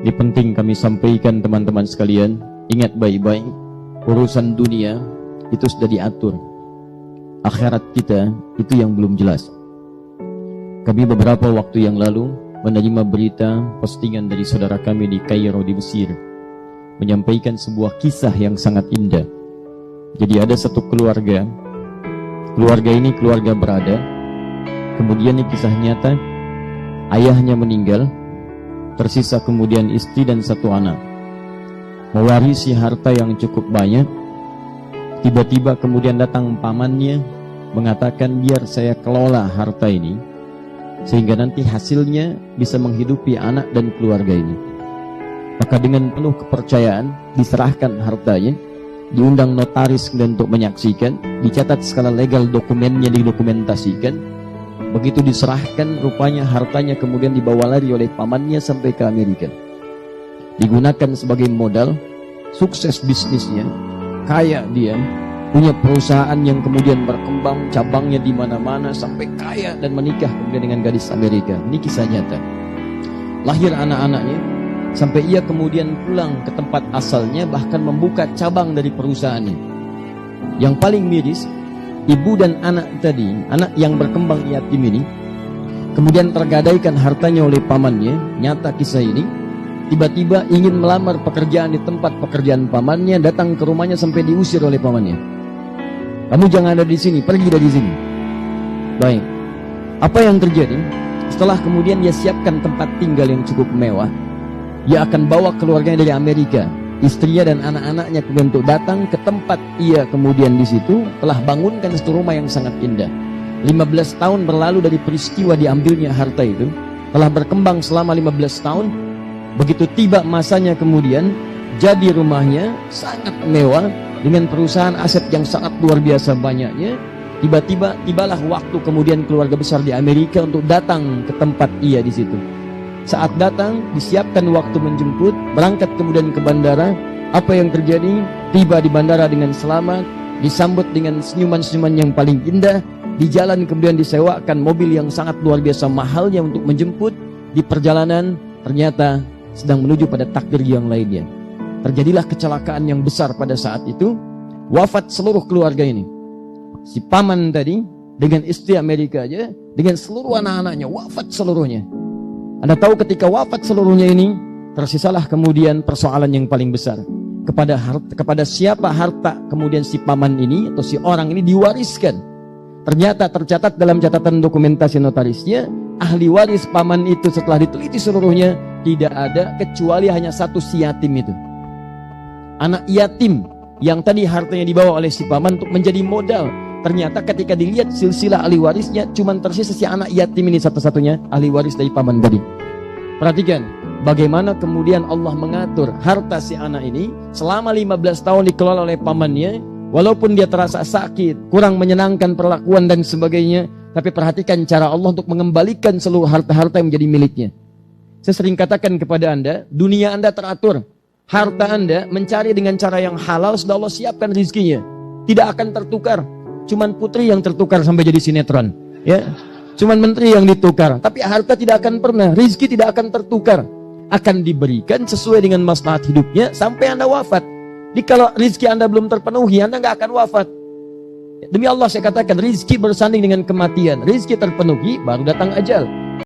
Ini penting kami sampaikan teman-teman sekalian. Ingat baik-baik, urusan dunia itu sudah diatur. Akhirat kita itu yang belum jelas. Kami beberapa waktu yang lalu menerima berita postingan dari saudara kami di Kairo di Mesir, menyampaikan sebuah kisah yang sangat indah. Jadi ada satu keluarga ini keluarga berada. Kemudian ini kisah nyata, ayahnya meninggal, tersisa kemudian istri dan satu anak, mewarisi harta yang cukup banyak. Tiba-tiba kemudian datang pamannya mengatakan, biar saya kelola harta ini sehingga nanti hasilnya bisa menghidupi anak dan keluarga ini. Maka dengan penuh kepercayaan diserahkan hartanya, diundang notaris untuk menyaksikan, dicatat skala legal, dokumennya didokumentasikan. Begitu diserahkan, rupanya hartanya kemudian dibawa lari oleh pamannya sampai ke Amerika, digunakan sebagai modal, sukses bisnisnya, kaya dia, punya perusahaan yang kemudian berkembang, cabangnya di mana-mana sampai kaya dan menikah kemudian dengan gadis Amerika. Ini kisah nyata. Lahir anak-anaknya sampai ia kemudian pulang ke tempat asalnya, bahkan membuka cabang dari perusahaannya. Yang paling miris, ibu dan anak tadi, anak yang berkembang yatim ini, kemudian tergadaikan hartanya oleh pamannya. Nyata kisah ini. Tiba-tiba ingin melamar pekerjaan di tempat pekerjaan pamannya, datang ke rumahnya sampai diusir oleh pamannya. Kamu jangan ada di sini, pergi dari sini. Baik. Apa yang terjadi? Setelah kemudian dia siapkan tempat tinggal yang cukup mewah, dia akan bawa keluarganya dari Amerika, istrinya dan anak-anaknya kemudian untuk datang ke tempat ia kemudian di situ telah bangunkan satu rumah yang sangat indah. 15 tahun berlalu dari peristiwa diambilnya harta itu, telah berkembang selama 15 tahun. Begitu tiba masanya kemudian jadi rumahnya sangat mewah dengan perusahaan aset yang sangat luar biasa banyaknya. Tibalah waktu kemudian keluarga besar di Amerika untuk datang ke tempat ia di situ. Saat datang, disiapkan waktu menjemput, berangkat kemudian ke bandara. Apa yang terjadi? Tiba di bandara dengan selamat, disambut dengan senyuman-senyuman yang paling indah. Di jalan kemudian disewakan mobil yang sangat luar biasa mahalnya untuk menjemput. Di perjalanan ternyata sedang menuju pada takdir yang lainnya. Terjadilah kecelakaan yang besar pada saat itu. Wafat seluruh keluarga ini. Si paman tadi dengan istri Amerika aja, dengan seluruh anak-anaknya, wafat seluruhnya. Anda tahu ketika wafat seluruhnya ini, tersisalah kemudian persoalan yang paling besar. Kepada siapa harta kemudian si paman ini atau si orang ini diwariskan. Ternyata tercatat dalam catatan dokumentasi notarisnya, ahli waris paman itu setelah diteliti seluruhnya, tidak ada kecuali hanya satu si yatim itu. Anak yatim yang tadi hartanya dibawa oleh si paman untuk menjadi modal. Ternyata ketika dilihat silsilah ahli warisnya, cuma tersisa si anak yatim ini satu-satunya ahli waris dari paman tadi. Perhatikan bagaimana kemudian Allah mengatur harta si anak ini selama 15 tahun dikelola oleh pamannya. Walaupun dia terasa sakit, kurang menyenangkan perlakuan dan sebagainya, tapi perhatikan cara Allah untuk mengembalikan seluruh harta-harta yang menjadi miliknya. Saya sering katakan kepada Anda, dunia Anda teratur. Harta Anda mencari dengan cara yang halal, sudah Allah siapkan rizkinya. Tidak akan tertukar. Cuman putri yang tertukar sampai jadi sinetron. Ya, cuman menteri yang ditukar. Tapi harta tidak akan pernah, rizki tidak akan tertukar. Akan diberikan sesuai dengan maslahat hidupnya sampai Anda wafat. Jadi kalau rizki Anda belum terpenuhi, Anda nggak akan wafat. Demi Allah saya katakan, rizki bersanding dengan kematian. Rizki terpenuhi, baru datang ajal.